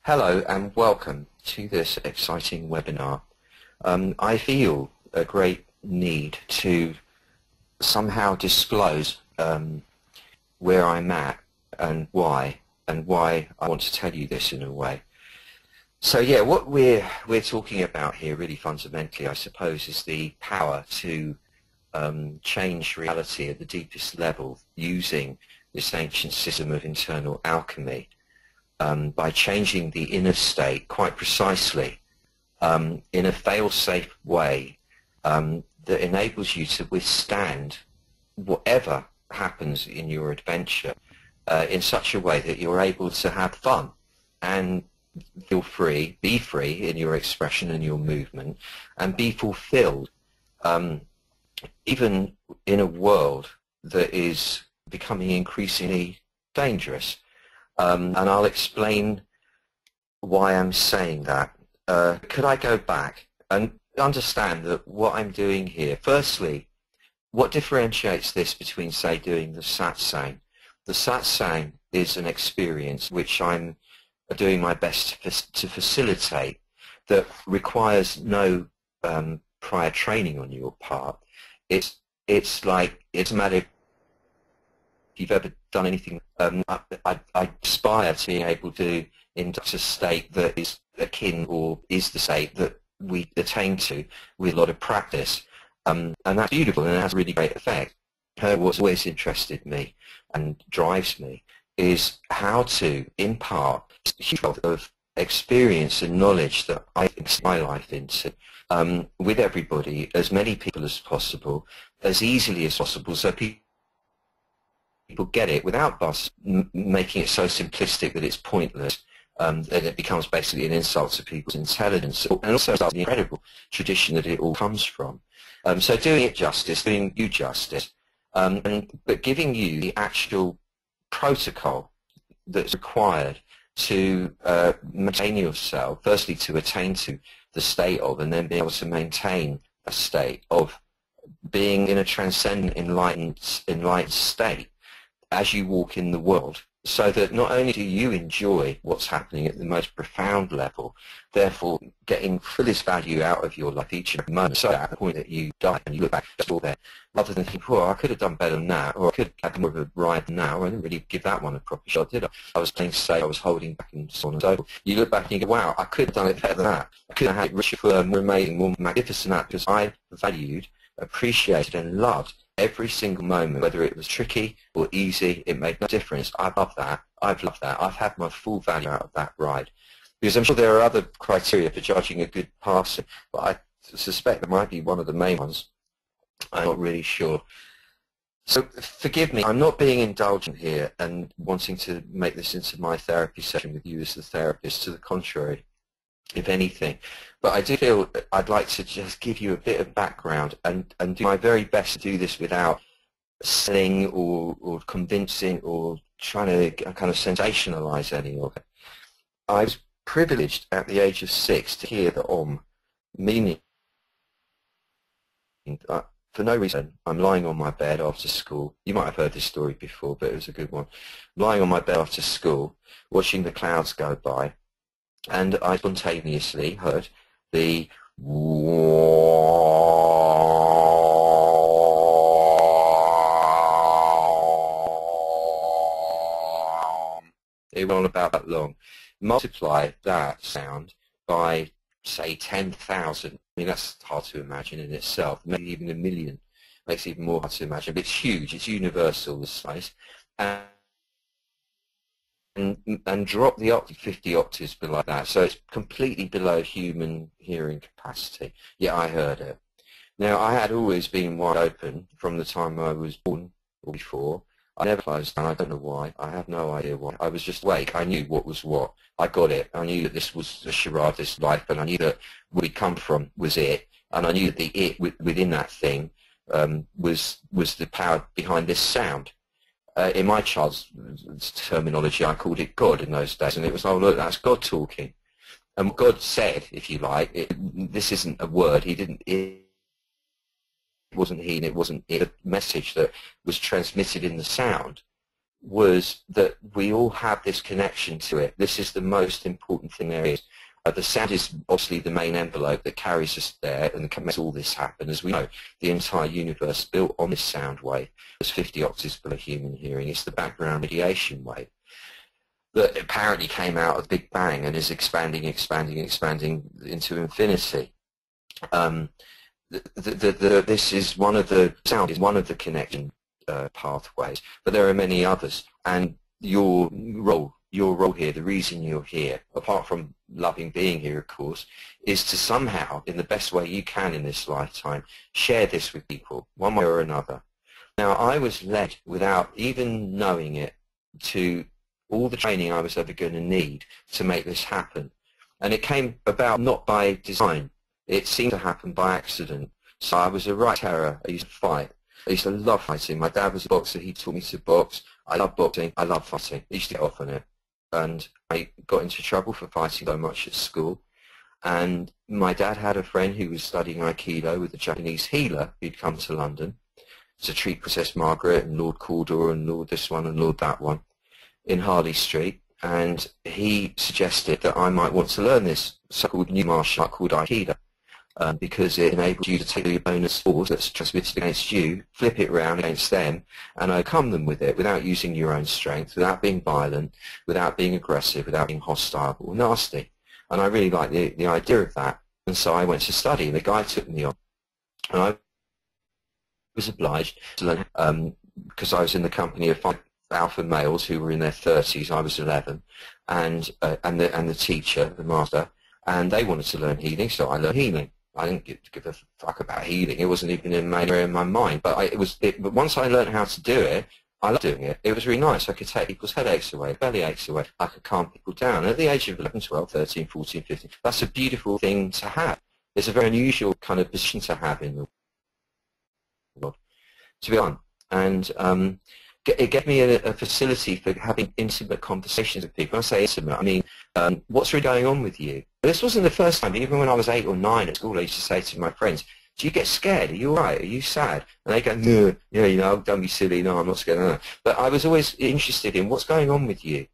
Hello and welcome to this exciting webinar. I feel a great need to somehow disclose where I'm at and why I want to tell you this in a way. So yeah, what we're talking about here really fundamentally, I suppose, is the power to change reality at the deepest level using this ancient system of internal alchemy. By changing the inner state quite precisely in a fail-safe way that enables you to withstand whatever happens in your adventure in such a way that you're able to have fun and feel free, be free in your expression and your movement, and be fulfilled even in a world that is becoming increasingly dangerous. And I'll explain why I'm saying that. Could I go back and understand that what I'm doing here, firstly, what differentiates this between, say, doing the satsang? The satsang is an experience which I'm doing my best to facilitate that requires no prior training on your part. It's a matter of, if you've ever done anything, I aspire to being able to induct a state that is akin or is the state that we attain to with a lot of practice. And that's beautiful and it has a really great effect. What's always interested me and drives me is how to impart a huge wealth of experience and knowledge that I think my life into with everybody, as many people as possible, as easily as possible, so people get it without us making it so simplistic that it's pointless, that it becomes basically an insult to people's intelligence, and also the incredible tradition that it all comes from. So doing it justice, doing you justice, but giving you the actual protocol that's required to maintain yourself, firstly to attain to the state of, and then be able to maintain a state of being in a transcendent, enlightened state as you walk in the world, so that not only do you enjoy what's happening at the most profound level, therefore getting fullest value out of your life each and every moment, so at the point that you die and you look back at all there, rather than think, well, I could have done better than that, or I could have had more of a ride than that, or I didn't really give that one a proper shot, did I? I was playing safe, I was holding back, and so on and so forth. You look back and you go, wow, I could have done it better than that. I could have had it richer, fuller, more amazing, more magnificent than that, because I valued, appreciated, and loved every single moment, whether it was tricky or easy, it made no difference. I love that. I've loved that. I've had my full value out of that ride. Because I'm sure there are other criteria for judging a good passer, but I suspect that might be one of the main ones. I'm not really sure. So forgive me, I'm not being indulgent here and wanting to make this into my therapy session with you as the therapist. To the contrary, if anything. But I do feel I'd like to just give you a bit of background and do my very best to do this without selling or convincing or trying to kind of sensationalize any of it. I was privileged at the age of 6 to hear the Om, meaning for no reason. I'm lying on my bed after school. You might have heard this story before, but it was a good one. I'm lying on my bed after school, watching the clouds go by, and I spontaneously heard the it went on about that long. Multiply that sound by, say, 10,000. I mean, that's hard to imagine in itself. Maybe even a million makes it even more hard to imagine. But it's huge. It's universal, the size. And drop the octave 50 octaves below that. So it's completely below human hearing capacity. Yet I heard it. Now, I had always been wide open from the time I was born or before. I never closed down. I don't know why. I have no idea why. I was just awake. I knew what was what. I got it. I knew that this was a charade, this life, and I knew that where we come from was it. And I knew that the it within that thing was the power behind this sound. In my child's terminology, I called it God in those days, and it was, oh, look, that's God talking. And what God said, if you like, this isn't a word. It wasn't he, and it wasn't a message that was transmitted in the sound was that we all have this connection to it. This is the most important thing there is. The sound is obviously the main envelope that carries us there and makes all this happen. As we know, the entire universe is built on this sound wave. It's 50 octaves below human hearing. It's the background radiation wave that apparently came out of the Big Bang and is expanding, expanding, expanding into infinity. This is one of the sound is one of the connection pathways, but there are many others. And your role here, the reason you're here, apart from loving being here, of course, is to somehow, in the best way you can in this lifetime, share this with people, one way or another. Now, I was led, without even knowing it, to all the training I was ever going to need to make this happen. And it came about not by design. It seemed to happen by accident. So I was a right terror. I used to fight. I used to love fighting. My dad was a boxer. He taught me to box. I love boxing. I love fighting. I used to get off on it. And I got into trouble for fighting so much at school. And my dad had a friend who was studying Aikido with a Japanese healer who'd come to London to treat Princess Margaret and Lord Cawdor and Lord this one and Lord that one in Harley Street. And he suggested that I might want to learn this so-called new martial art called Aikido. Because it enables you to take the opponent's force that's transmitted against you, flip it around against them, and overcome them with it without using your own strength, without being violent, without being aggressive, without being hostile or nasty. And I really liked the idea of that. And so I went to study, and the guy took me on. And I was obliged to learn, because I was in the company of 5 alpha males who were in their 30s. I was 11, and the teacher, the master, and they wanted to learn healing, so I learned healing. I didn't give a fuck about healing. It wasn't even in my mind. But but once I learned how to do it, I loved doing it. It was really nice. I could take people's headaches away, belly aches away. I could calm people down. At the age of 11, 12, 13, 14, 15, that's a beautiful thing to have. It's a very unusual kind of position to have in the world, to be honest. And it gave me a facility for having intimate conversations with people. When I say intimate, I mean, what's really going on with you? This wasn't the first time. Even when I was 8 or 9 at school, I used to say to my friends, do you get scared? Are you all right? Are you sad? And they go, no, yeah, you know, don't be silly. No, I'm not scared. No. But I was always interested in what's going on with you.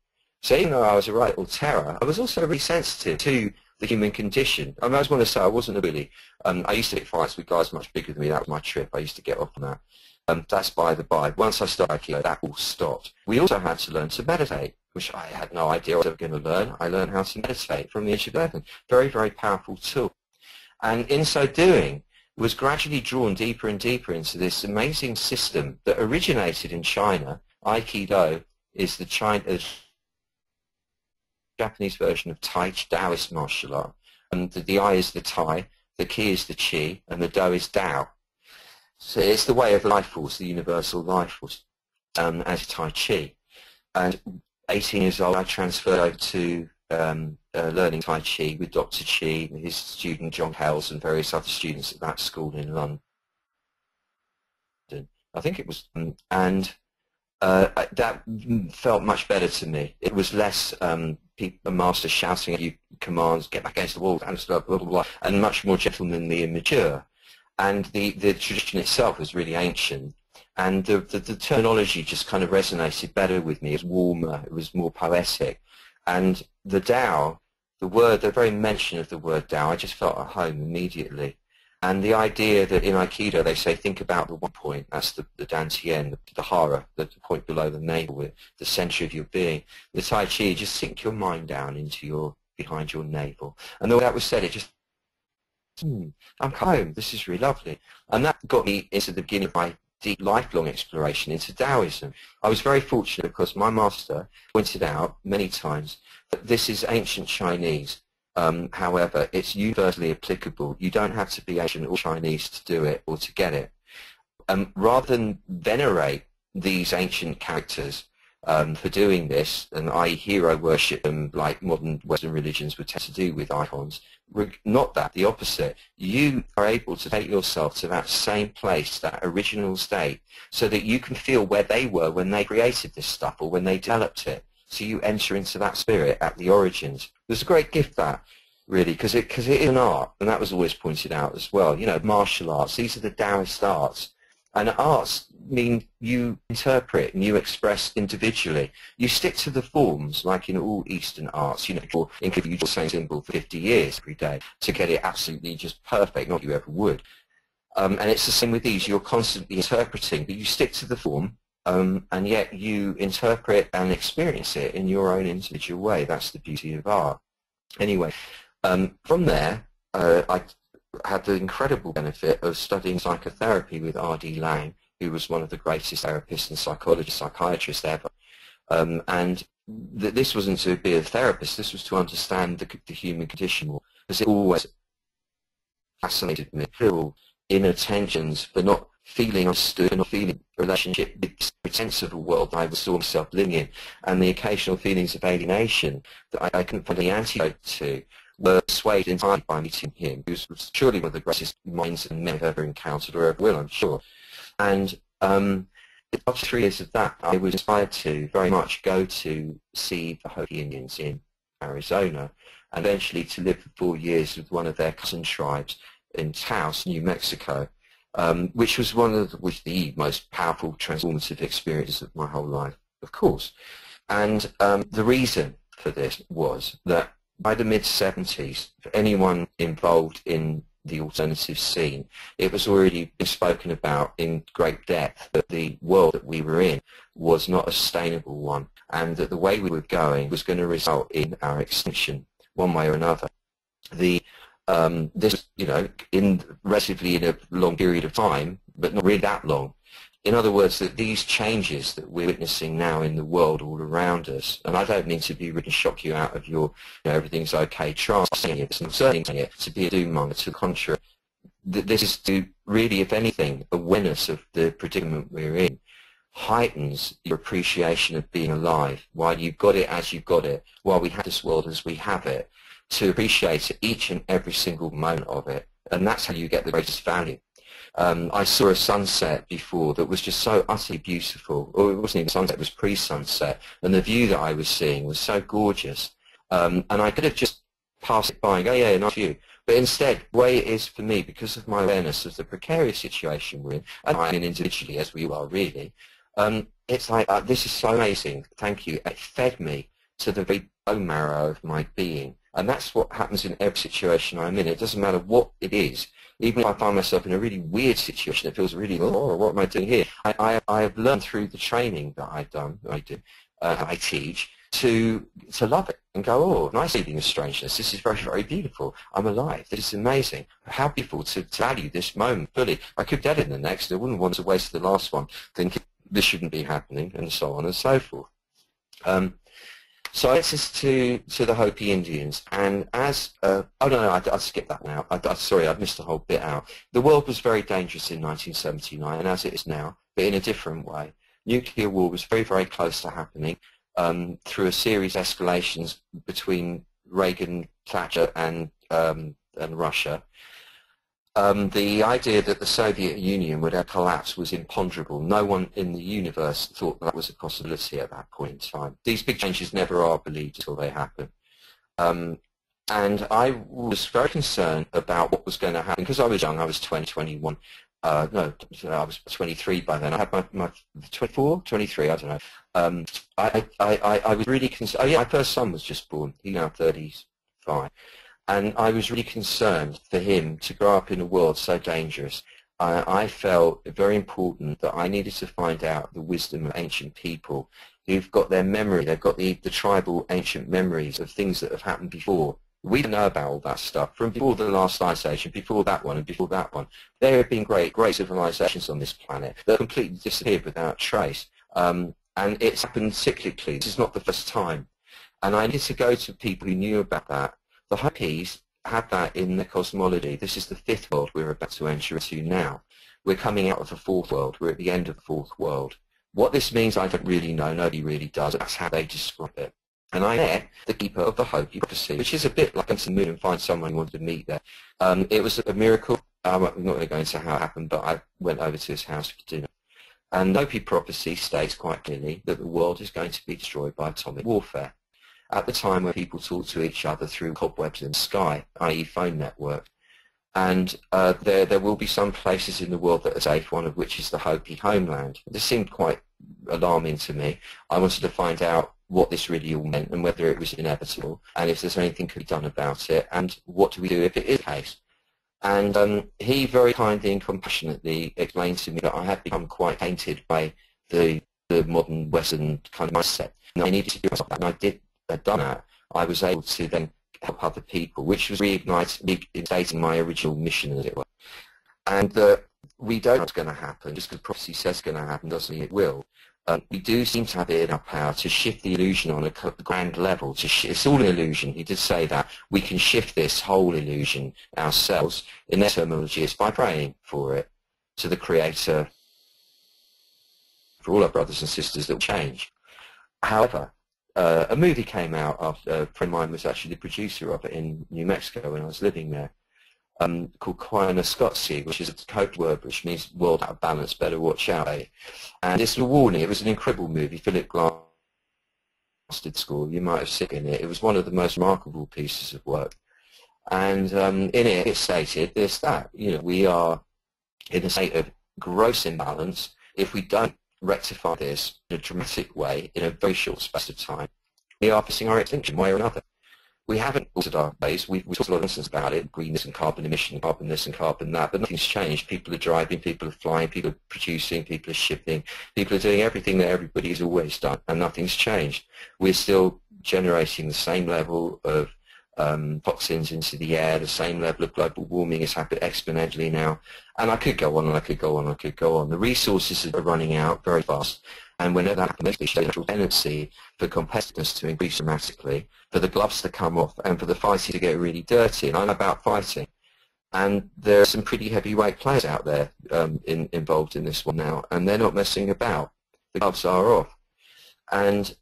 So even though I was a right little terror, I was also really sensitive to the human condition. I mean, I just want to say I wasn't a bully. I used to get fights with guys much bigger than me. That was my trip. I used to get off on that. That's by the by. Once I started Aikido, that all stopped. We also had to learn to meditate, which I had no idea I was ever going to learn. I learned how to meditate from the age of 11. Very, very powerful tool. And in so doing, was gradually drawn deeper and deeper into this amazing system that originated in China. Aikido is the Japanese version of Tai Chi, Taoist martial art. And the I is the Tai, the Ki is the Chi, and the Do is Tao. So it's the way of life force, the universal life force, as Tai Chi. And 18 years old, I transferred over to learning Tai Chi with Dr. Chi, his student John Hales, and various other students at that school in London. I think it was, and that felt much better to me. It was less a master shouting at you commands, get back against the wall, and stuff, blah, blah, blah, and much more gentlemanly and mature. And the tradition itself was really ancient, and the terminology just kind of resonated better with me. It was warmer, it was more poetic. And the Tao, the very mention of the word Tao, I just felt at home immediately. And the idea that in Aikido they say, think about the 1 point, that's the Dantian, the Hara, the point below the navel, the center of your being. The Tai Chi, just sink your mind down into behind your navel. And the way that was said, it just, I'm home, this is really lovely. And that got me into the beginning of my deep lifelong exploration into Taoism. I was very fortunate because my master pointed out many times that this is ancient Chinese. However, it's universally applicable. You don't have to be ancient or Chinese to do it or to get it. Rather than venerate these ancient characters for doing this, and I hero worship them like modern Western religions would tend to do with icons, not that, the opposite. You are able to take yourself to that same place, that original state, so that you can feel where they were when they created this stuff or when they developed it. So you enter into that spirit at the origins. There's a great gift that, really, because it is an art, and that was always pointed out as well. You know, martial arts, these are the Taoist arts. And arts mean you interpret and you express individually. You stick to the forms, like in all Eastern arts, you know, or include the same symbol for 50 years every day to get it absolutely just perfect, not you ever would. And it's the same with these. You're constantly interpreting, but you stick to the form, and yet you interpret and experience it in your own individual way. That's the beauty of art. Anyway, from there, I had the incredible benefit of studying psychotherapy with R.D. Laing, who was one of the greatest therapists and psychiatrists ever. And this wasn't to be a therapist, this was to understand the human condition more, because it always fascinated me. Feel inner tensions for not feeling understood, not feeling a relationship with this pretense of a world I saw myself living in, and the occasional feelings of alienation that I couldn't find any antidote to, were swayed entirely by meeting him, who was surely one of the greatest minds and men I've ever encountered or ever will, I'm sure. And after 3 years of that, I was inspired to very much go to see the Hopi Indians in Arizona, and eventually to live for 4 years with one of their cousin tribes in Taos, New Mexico, which was one of the most powerful, transformative experiences of my whole life, of course. And the reason for this was that by the mid-70s, for anyone involved in the alternative scene, it was already been spoken about in great depth that the world that we were in was not a sustainable one, and that the way we were going was going to result in our extinction, one way or another. This, you know, relatively in a long period of time, but not really that long. In other words, that these changes that we're witnessing now in the world all around us, and I don't mean to be really shock you out of your, you know, everything's okay trance, it's not certainly to be a doom monger, to the contrary. This is to really, if anything, awareness of the predicament we're in heightens your appreciation of being alive, while you've got it as you've got it, while we have this world as we have it, to appreciate each and every single moment of it, and that's how you get the greatest value. I saw a sunset before that was just so utterly beautiful, or it wasn't even sunset, it was pre-sunset, and the view that I was seeing was so gorgeous, and I could have just passed it by and go, yeah, nice view, but instead, the way it is for me, because of my awareness of the precarious situation we're in, and I am individually, as we are really, it's like, this is so amazing, thank you, it fed me to the very bone marrow of my being. And that's what happens in every situation I'm in. It doesn't matter what it is. Even if I find myself in a really weird situation that feels really, oh, what am I doing here? I have learned through the training that I teach, to love it and go, oh, nice feeling of strangeness. This is very, very beautiful. I'm alive. This is amazing. How beautiful to value this moment fully. I could get in the next. I wouldn't want to waste the last one thinking this shouldn't be happening, and so on and so forth. So it's just to the Hopi Indians, and as oh no, I skipped that one out. Sorry, I missed the whole bit out. The world was very dangerous in 1979, and as it is now, but in a different way. Nuclear war was very, very close to happening through a series of escalations between Reagan, Thatcher, and Russia. The idea that the Soviet Union would have collapsed was imponderable. No one in the universe thought that was a possibility at that point in time. These big changes never are believed until they happen. And I was very concerned about what was going to happen. Because I was young, I was 20, 21. No, I was 23 by then. I had my 24, 23, I don't know. I was really concerned. Oh yeah, my first son was just born. He's now 35. And I was really concerned for him to grow up in a world so dangerous. I felt very important that I needed to find out the wisdom of ancient people who've got their memory. They've got the tribal ancient memories of things that have happened before. We don't know about all that stuff from before the last ice age and before that one and before that one. There have been great civilizations on this planet that completely disappeared without trace. And it's happened cyclically. This is not the first time. And I needed to go to people who knew about that. The Hopis had that in their cosmology. This is the fifth world we're about to enter into now. We're coming out of the fourth world. We're at the end of the fourth world. What this means, I don't really know. Nobody really does. That's how they describe it. And I met the keeper of the Hopi prophecy, which is a bit like going to the moon and find someone who wanted to meet there. It was a miracle. I'm not going to go into how it happened, but I went over to his house for dinner. And the Hopi prophecy states quite clearly that the world is going to be destroyed by atomic warfare. At the time when people talk to each other through cobwebs in the sky, i.e. phone network, And there will be some places in the world that are safe, one of which is the Hopi homeland. This seemed quite alarming to me. I wanted to find out what this really all meant and whether it was inevitable, and if there's anything could be done about it, and what do we do if it is the case. And he very kindly and compassionately explained to me that I had become quite tainted by the modern Western kind of mindset. And I needed to do something, and I did done that. I was able to then help other people, which was reinstating my original mission, as it were. And we don't know what's going to happen. Just because prophecy says it's going to happen doesn't mean it will. We do seem to have it in our power to shift the illusion on a grand level. It's all an illusion. He did say that we can shift this whole illusion ourselves. In their terminology, it's by praying for it to the Creator, for all our brothers and sisters that will change. However, a movie came out after a friend of mine was actually the producer of it in New Mexico when I was living there, called Koyaanisqatsi, which is a code word which means world out of balance, better watch out. And it's a warning. It was an incredible movie. Philip Glass did score. You might have seen it. It was one of the most remarkable pieces of work. And in it stated this, that, you know, we are in a state of gross imbalance. If we don't rectify this in a dramatic way in a very short space of time, we are facing our extinction one way or another. We haven't altered our ways. We've talked a lot of nonsense about it, greenness and carbon emission, carbon this and carbon that, but nothing's changed. People are driving, people are flying, people are producing, people are shipping, people are doing everything that everybody's always done, and nothing's changed. We're still generating the same level of toxins into the air, the same level of global warming is happening exponentially now. And I could go on and I could go on and I could go on. The resources are running out very fast. And whenever that happens, there's a natural tendency for competitiveness to increase dramatically, for the gloves to come off, and for the fighting to get really dirty. And I'm about fighting. And there are some pretty heavyweight players out there involved in this one now, and they're not messing about. The gloves are off. And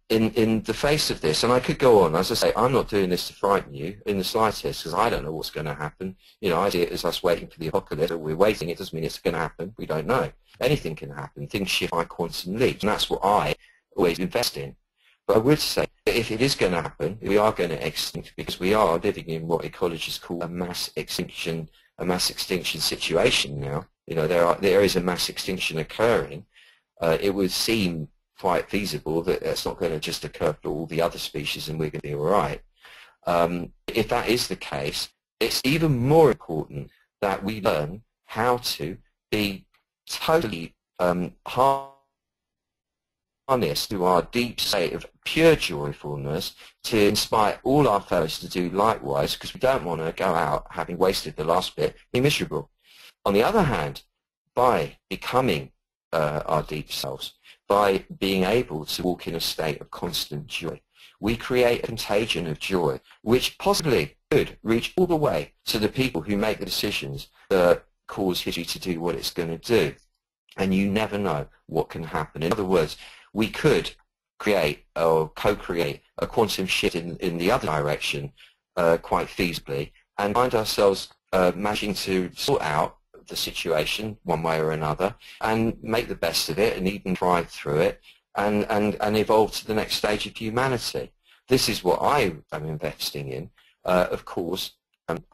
in the face of this, and I could go on, as I say, I'm not doing this to frighten you in the slightest, because I don't know what's going to happen. You know, I see it as us waiting for the apocalypse. We're waiting. It doesn't mean it's going to happen. We don't know. Anything can happen. Things shift by quantum leaps, and that's what I always invest in. But I would say that if it is going to happen, we are going to extinct, because we are living in what ecologists call a mass extinction situation now. You know, there is a mass extinction occurring. It would seem quite feasible that that's not going to just occur for all the other species and we're going to be all right. If that is the case, it's even more important that we learn how to be totally harnessed to our deep state of pure joyfulness to inspire all our fellows to do likewise, because we don't want to go out having wasted the last bit, be miserable. On the other hand, by becoming our deep selves, by being able to walk in a state of constant joy, we create a contagion of joy, which possibly could reach all the way to the people who make the decisions that cause history to do what it's going to do. And you never know what can happen. In other words, we could create or co-create a quantum shift in the other direction quite feasibly, and find ourselves managing to sort out the situation one way or another and make the best of it and even thrive through it and evolve to the next stage of humanity. This is what I am investing in. Of course,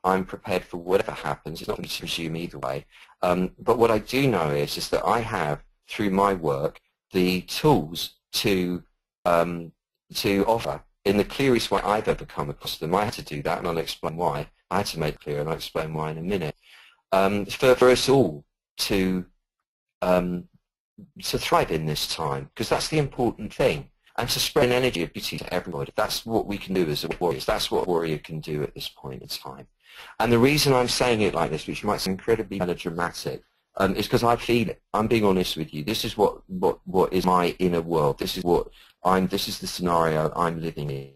I'm prepared for whatever happens. It's not going to presume either way. But what I do know is that I have, through my work, the tools to offer in the clearest way I've ever come across them. I had to do that, and I'll explain why. I had to make it clear, and I'll explain why in a minute. For us all to thrive in this time, because that's the important thing, and to spread an energy of beauty to everybody. That's what we can do as warriors. That's what a warrior can do at this point in time. And the reason I'm saying it like this, which might seem incredibly melodramatic, is because I feel it. I'm being honest with you. This is what is my inner world. This is this is the scenario I'm living in,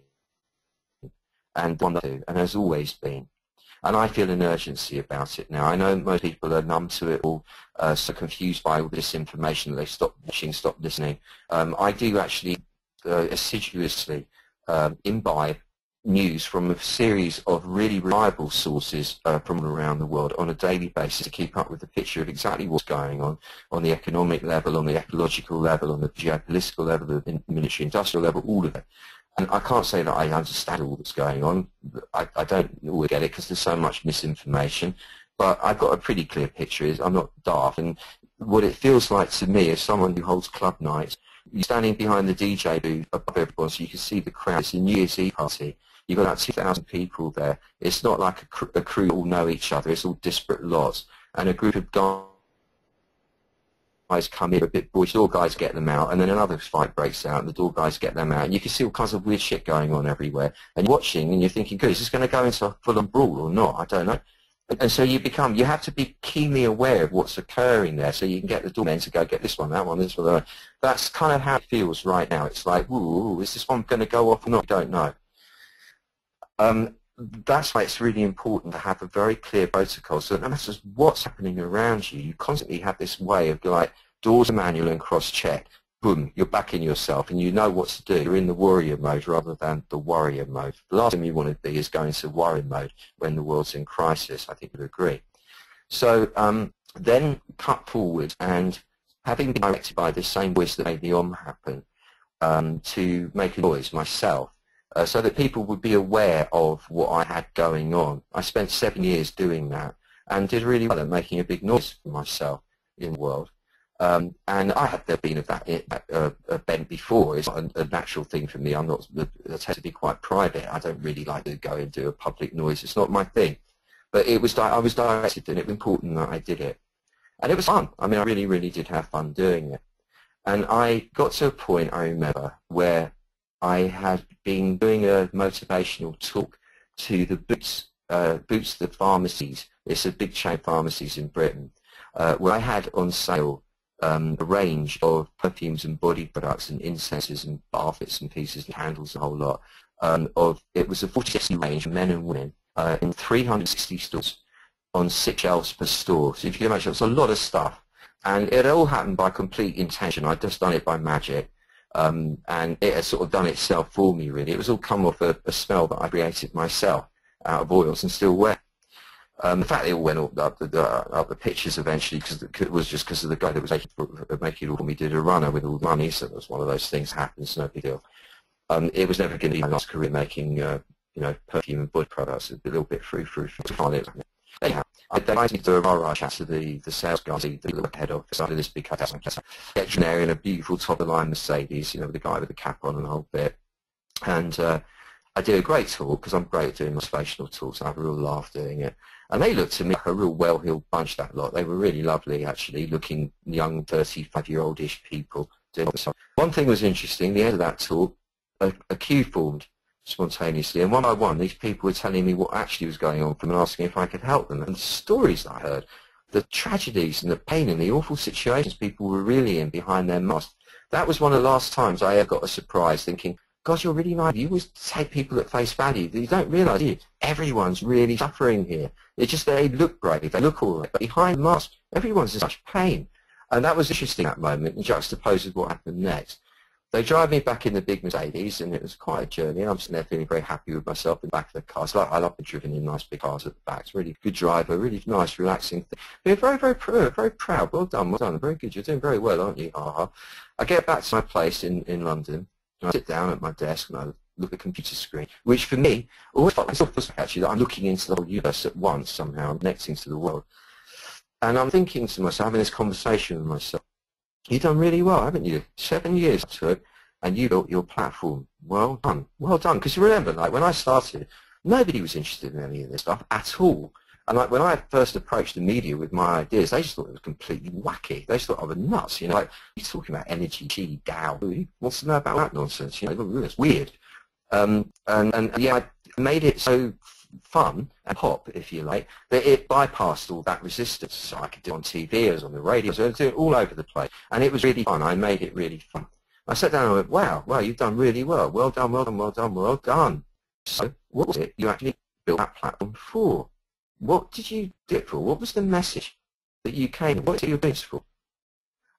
and one and has always been. And I feel an urgency about it now. I know most people are numb to it or so confused by all this information that they stop watching, stop listening. I do actually assiduously imbibe news from a series of really reliable sources from around the world on a daily basis to keep up with the picture of exactly what's going on the economic level, on the ecological level, on the geopolitical level, the military-industrial level, all of it. And I can't say that I understand all that's going on. I don't always get it because there's so much misinformation. But I've got a pretty clear picture. I'm not daft. And what it feels like to me as someone who holds club nights, you're standing behind the DJ booth above everyone so you can see the crowd. It's a New Year's Eve party. You've got about 2,000 people there. It's not like a crew all know each other. It's all disparate lots. And a group of guys come in, a bit boyish, door guys get them out, and then another fight breaks out, and the door guys get them out, and you can see all kinds of weird shit going on everywhere. And you're watching, and you're thinking, good, is this going to go into a full-on brawl or not? I don't know. And so you have to be keenly aware of what's occurring there, so you can get the doormen to go get this one, that one, this one, that one. That's kind of how it feels right now. It's like, ooh, is this one going to go off or not? I don't know. That's why it's really important to have a very clear protocol, so that no matter what's happening around you, you constantly have this way of like, doors are manual and cross-check. Boom, you're back in yourself and you know what to do. You're in the warrior mode rather than the warrior mode. The last thing you want to be is going to warrior mode when the world's in crisis, I think you'd agree. So then cut forward, and having been directed by the same voice that made the happen, to make a noise myself, so that people would be aware of what I had going on. I spent 7 years doing that and did really well at making a big noise for myself in the world. And I have never been of that bent before. It's not a natural thing for me. I tend to be quite private. I don't really like to go and do a public noise. It's not my thing. But I was directed, and it was important that I did it. And it was fun. I mean, I really, really did have fun doing it. And I got to a point, I remember, where I had been doing a motivational talk to the Boots, the pharmacies. It's a big chain of pharmacies in Britain, where I had on sale a range of perfumes and body products and incenses and bath bits and pieces and candles, a whole lot. It was a 40 range, men and women, in 360 stores on 6 shelves per store. So if you can imagine, it's a lot of stuff. And it all happened by complete intention. I'd just done it by magic. And it had sort of done itself for me, really. It was all come off a smell that I created myself out of oils and still wet. In fact, it all went up the pictures eventually, because it was just because of the guy that was making it all for me did a runner with all the money, so it was one of those things happens, no big deal. It was never going to be my last career making, perfume and body products. A little bit through. Anyhow, I invited me to a rah-rah chat to the sales guys, the head of this big house, there in a beautiful top-of-the-line Mercedes, with the guy with the cap on and the whole bit. And I did a great talk, because I'm great at doing motivational talks. I have a real laugh doing it. And they looked to me like a real well-heeled bunch, that lot. They were really lovely, actually, looking young, 35-year-old-ish people. One thing was interesting. The end of that talk, a queue formed spontaneously. And one by one, these people were telling me what actually was going on for them and asking if I could help them. And the stories that I heard, the tragedies and the pain and the awful situations people were really in behind their masks. That was one of the last times I ever got a surprise thinking, God, you're really nice. You always take people at face value. You don't realise, do you? Everyone's really suffering here. It's just they look brave, they look all right, but behind the mask, everyone's in such pain. And that was interesting, that moment, and juxtaposed with what happened next. They drive me back in the big Mercedes, and it was quite a journey. I'm sitting there feeling very happy with myself in the back of the car. So I love being driven in nice big cars at the back. It's a really good driver, really nice, relaxing thing. They're very, very proud. Well done, very good. You're doing very well, aren't you? I get back to my place in London. I sit down at my desk and I look at a computer screen, which for me always felt like actually that I'm looking into the whole universe at once somehow. I'm connecting to the world. And I'm thinking to myself, having this conversation with myself, you've done really well, haven't you? 7 years to it, and you built your platform. Well done. Well done. Because you remember, like, when I started, nobody was interested in any of this stuff at all. And like when I first approached the media with my ideas, they just thought it was completely wacky. They just thought I was nuts. Like, you're talking about energy, chi, Tao. Who wants to know about that nonsense? It's weird. And yeah, I made it so fun and pop, if you like, that it bypassed all that resistance. So I could do it on TV, I was on the radio, so I was doing it all over the place. And it was really fun. I made it really fun. I sat down and went, wow, you've done really well. Well done, well done, well done, well done. So what was it you actually built that platform for? What did you do it for? What was the message that you came with? What did you do this for?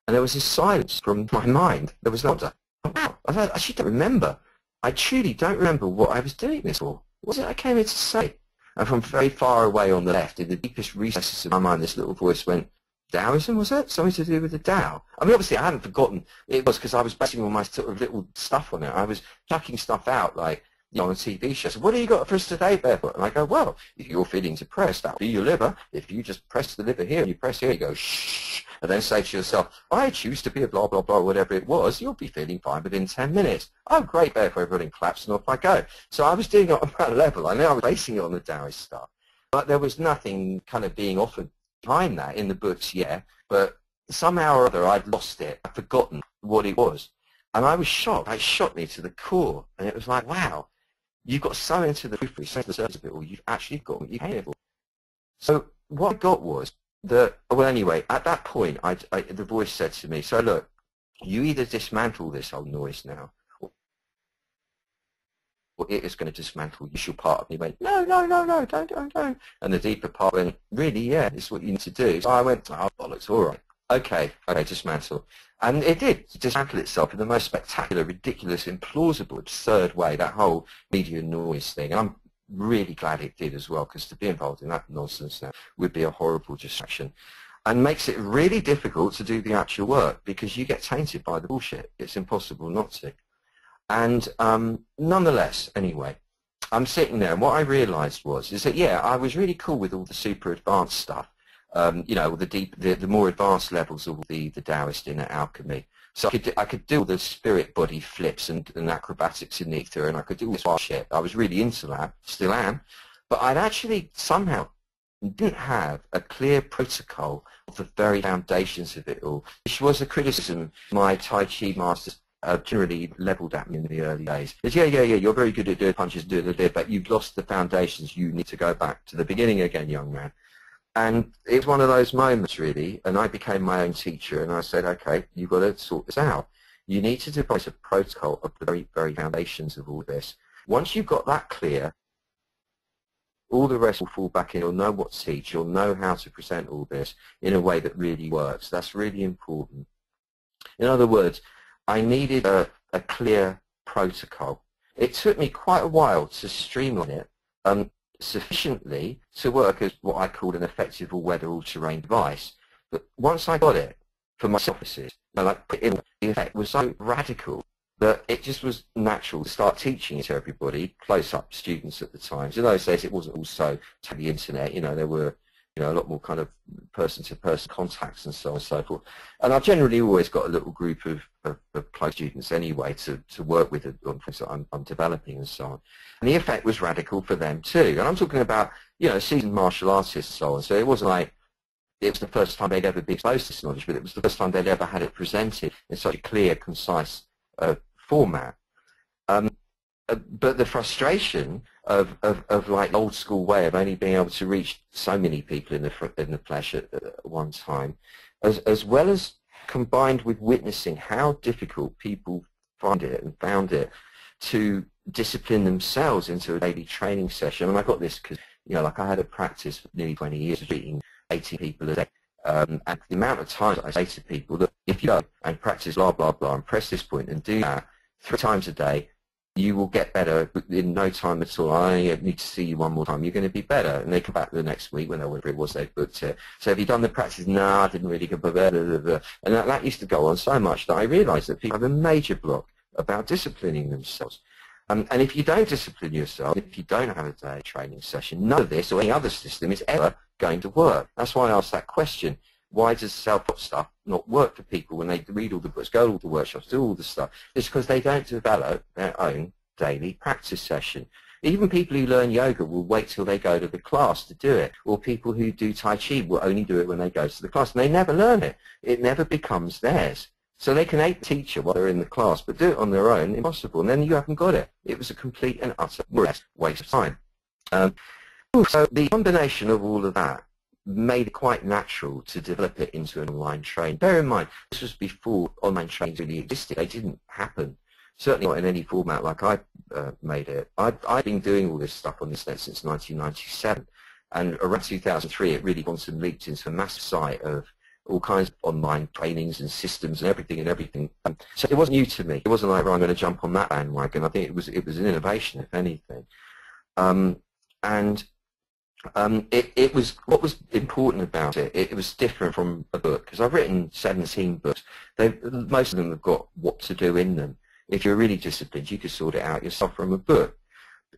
And there was this silence from my mind. There was not wow, I actually don't remember. I truly don't remember what I was doing this for. What was it I came here to say? And from very far away on the left, in the deepest recesses of my mind, this little voice went, Taoism, was it? Something to do with the Tao. I mean, obviously I hadn't forgotten. It was because I was basing all my sort of little stuff on it. I was chucking stuff out like, you know, on TV shows. What do you got for us today, Barefoot? And I go, well, if you're feeling depressed, that'll be your liver. If you just press the liver here and you press here, you go, shh, and then say to yourself, I choose to be a blah, blah, blah, whatever it was, you'll be feeling fine within 10 minutes. Oh, great, Barefoot, everybody claps, and off I go. So I was doing it on that level. I know I was basing it on the Taoist stuff, but there was nothing kind of being offered behind that in the books, yeah, but somehow or other I'd lost it. I'd forgotten what it was. And I was shocked. It shocked me to the core. And it was like, wow, you've got so into the periphery, so into the surface of it all, you've actually got what you came here for. So what I got was that, well, anyway, at that point, the voice said to me, so look, you either dismantle this whole noise now, or it is going to dismantle you. Your part of me went, no, no, no, no, don't. And the deeper part went, really, yeah, this is what you need to do. So I went, oh, bollocks, all right. Okay, dismantle. And it did dismantle itself in the most spectacular, ridiculous, implausible, absurd way, that whole media noise thing. And I'm really glad it did as well, because to be involved in that nonsense now would be a horrible distraction. And makes it really difficult to do the actual work, because you get tainted by the bullshit. It's impossible not to. And nonetheless, anyway, I'm sitting there, and what I realized is that, yeah, I was really cool with all the super advanced stuff. You know, the more advanced levels of the Taoist inner alchemy. So I could do all the spirit body flips and acrobatics in the ether, and I could do all this wild shit. I was really into that, still am. But I'd actually somehow didn't have a clear protocol of the very foundations of it all, which was a criticism my Tai Chi masters generally leveled at me in the early days. It's, yeah, you're very good at doing punches, but you've lost the foundations. You need to go back to the beginning again, young man. And it was one of those moments, really, and I became my own teacher, and I said, okay, you've got to sort this out. You need to devise a protocol of the very, very foundations of all this. Once you've got that clear, all the rest will fall back in. You'll know what to teach. You'll know how to present all this in a way that really works. That's really important. In other words, I needed a clear protocol. It took me quite a while to streamline it, sufficiently to work as what I called an effective all-weather, all-terrain device. But once I got it for my offices, like put in, the effect was so radical that it just was natural to start teaching it to everybody, close-up students at the time. So in those days, it wasn't also to the internet. You know, there were, you know, a lot more kind of person-to-person contacts and so on and so forth. And I've generally always got a little group of close students anyway to work with on things that I'm developing and so on. And the effect was radical for them too. And I'm talking about, you know, seasoned martial artists and so on. So it wasn't like it was the first time they'd ever been exposed to this knowledge, but it was the first time they'd ever had it presented in such a clear, concise format. But the frustration of like old school way of only being able to reach so many people in the flesh at one time, as well as combined with witnessing how difficult people found it to discipline themselves into a daily training session. And I got this because, you know, like I had a practice for nearly 20 years of treating 80 people a day. And the amount of times I say to people, look, if you go and practice blah, blah, blah, and press this point and do that 3 times a day, you will get better in no time at all. I only need to see you one more time. You're going to be better. And they come back the next week, whenever it was they booked it. So have you done the practice? No, I didn't really get better. And that used to go on so much that I realized that people have a major block about disciplining themselves. And if you don't discipline yourself, if you don't have a day training session, none of this or any other system is ever going to work. That's why I asked that question. Why does self-help stuff not work for people when they read all the books, go to all the workshops, do all the stuff? It's because they don't develop their own daily practice session. Even people who learn yoga will wait till they go to the class to do it, or people who do Tai Chi will only do it when they go to the class, and they never learn it. It never becomes theirs. So they can aid the teacher while they're in the class, but do it on their own, impossible, and then you haven't got it. It was a complete and utter waste of time. So the combination of all of that made it quite natural to develop it into an online training. Bear in mind, this was before online trainings really existed. They didn't happen, certainly not in any format like I made it. I've been doing all this stuff on this net since 1997, and around 2003 it really quantum leaped into a massive site of all kinds of online trainings and systems and everything. So it wasn't new to me. It wasn't like, well, I'm going to jump on that bandwagon. I think it was an innovation, if anything. And It was, what was important about it, it was different from a book, because I've written 17 books. Most of them have got what to do in them. If you're really disciplined, you could sort it out yourself from a book.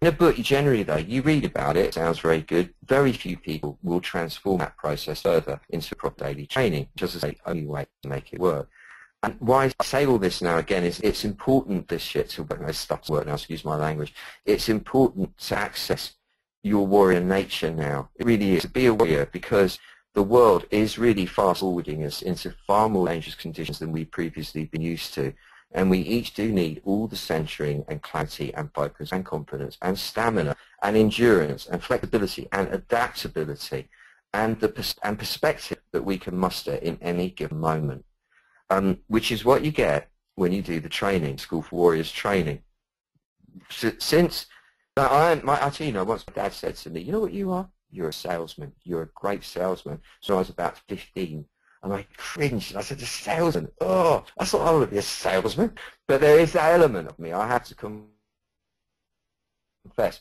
In a book, generally though, you read about it, it sounds very good. Very few people will transform that process further into proper daily training, just as the only way to make it work. And why I say all this now again is it's important, this shit to work, this stuff to work now, excuse my language. It's important to access your warrior nature now. It really is, to be a warrior, because the world is really fast forwarding us into far more dangerous conditions than we've previously been used to. And we each do need all the centering and clarity and focus and confidence and stamina and endurance and flexibility and adaptability and perspective that we can muster in any given moment, which is what you get when you do the training, School for Warriors training. Since I tell you, once my dad said to me, you know what you are? You're a salesman. You're a great salesman. So I was about 15. And I cringed, and I said, a salesman? Oh, I thought I want to be a salesman. But there is that element of me I have to confess.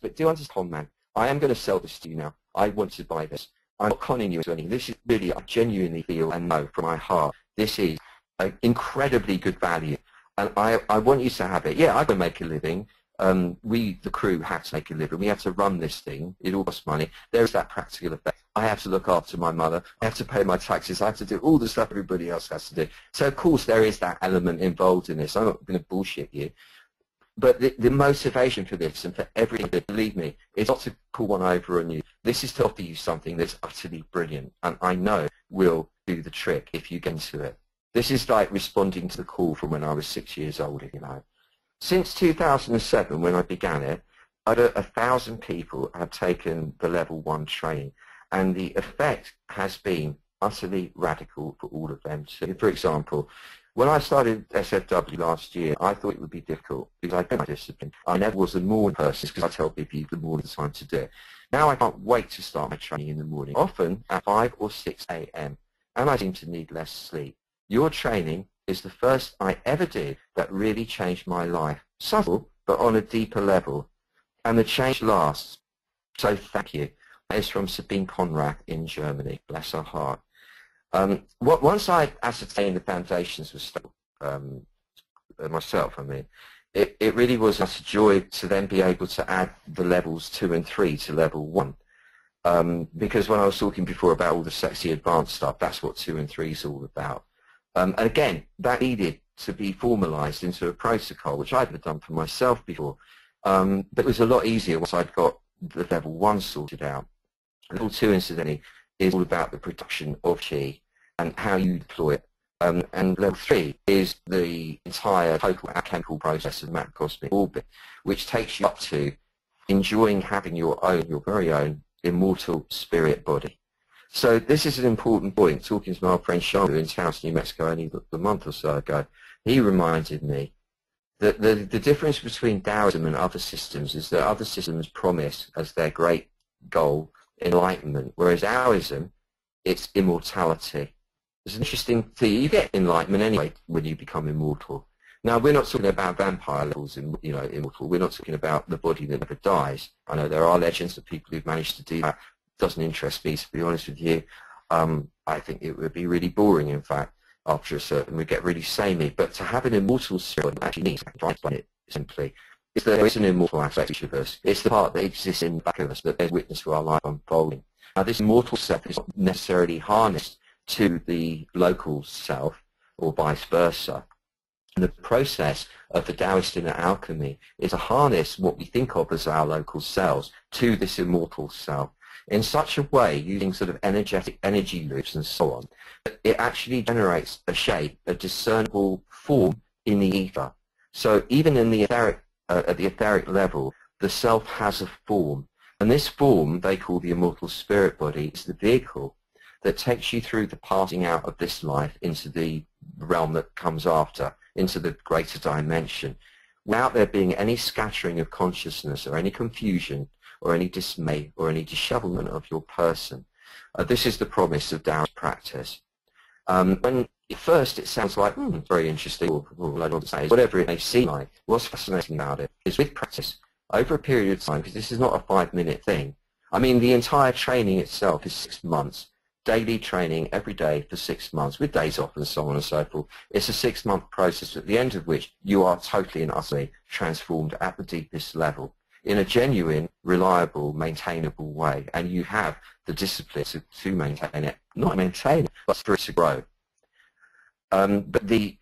But do understand, man, I am going to sell this to you now. I want to buy this. I'm not conning you into anything. This is really, I genuinely feel and know from my heart, this is an incredibly good value. And I want you to have it. Yeah, I can make a living. We, the crew, had to make a living. We had to run this thing. It all costs money. There is that practical effect. I have to look after my mother. I have to pay my taxes. I have to do all the stuff everybody else has to do. So, of course, there is that element involved in this. I'm not going to bullshit you. But the motivation for this and for everything, believe me, is not to pull one over on you. This is to offer you something that's utterly brilliant, and I know will do the trick if you get into it. This is like responding to the call from when I was 6 years old, you know. Since 2007, when I began it, over 1,000 people have taken the level 1 training, and the effect has been utterly radical for all of them. So, for example, when I started SFW last year, I thought it would be difficult because I don't have discipline. I never was a morning person because I tell people the morning is the time to do it. Now I can't wait to start my training in the morning, often at 5 or 6 a.m., and I seem to need less sleep. Your training is the first I ever did that really changed my life. Subtle, but on a deeper level. And the change lasts. So thank you. That is from Sabine Conrad in Germany. Bless her heart. Once I ascertained the foundations of stuff, myself, it really was a joy to then be able to add the levels 2 and 3 to level 1. Because when I was talking before about all the sexy advanced stuff, that's what 2 and 3 is all about. And again, that needed to be formalized into a protocol, which I'd never done for myself before. But it was a lot easier once I'd got the level 1 sorted out. Level 2, incidentally, is all about the production of chi and how you deploy it. And level 3 is the entire total alchemical process of macrocosmic orbit, which takes you up to enjoying having your very own immortal spirit body. So this is an important point. Talking to my old friend Sean in Taos, New Mexico, only a month or so ago, he reminded me that the difference between Taoism and other systems is that other systems promise as their great goal enlightenment, whereas Taoism, it's immortality. It's an interesting thing. You get enlightenment anyway when you become immortal. Now, we're not talking about vampire levels, immortal. We're not talking about the body that never dies. I know there are legends of people who've managed to do that. It doesn't interest me, to be honest with you. I think it would be really boring, in fact, after a certain, we get really samey. But to have an immortal spirit, actually means, to explain it simply, is that there is an immortal aspect of each of us. It's the part that exists in the back of us that bears witness to our life unfolding. Now, this immortal self is not necessarily harnessed to the local self, or vice versa. And the process of the Taoist inner alchemy is to harness what we think of as our local selves to this immortal self in such a way, using sort of energetic energy loops and so on, that it actually generates a shape, a discernible form in the ether. So even in the etheric, at the etheric level, the self has a form. And this form, they call the immortal spirit body, is the vehicle that takes you through the passing out of this life into the realm that comes after, into the greater dimension, without there being any scattering of consciousness or any confusion or any dismay or any dishevelment of your person. This is the promise of Taoist practice. When at first it sounds like, very interesting, or I don't want to say, whatever it may seem like, what's fascinating about it is with practice, over a period of time, because this is not a 5-minute thing, I mean, the entire training itself is 6 months. Daily training every day for 6 months, with days off and so on and so forth. It's a 6-month process at the end of which you are totally and utterly transformed at the deepest level in a genuine, reliable, maintainable way. And you have the discipline to maintain it. Not maintain it, but for it to grow. But the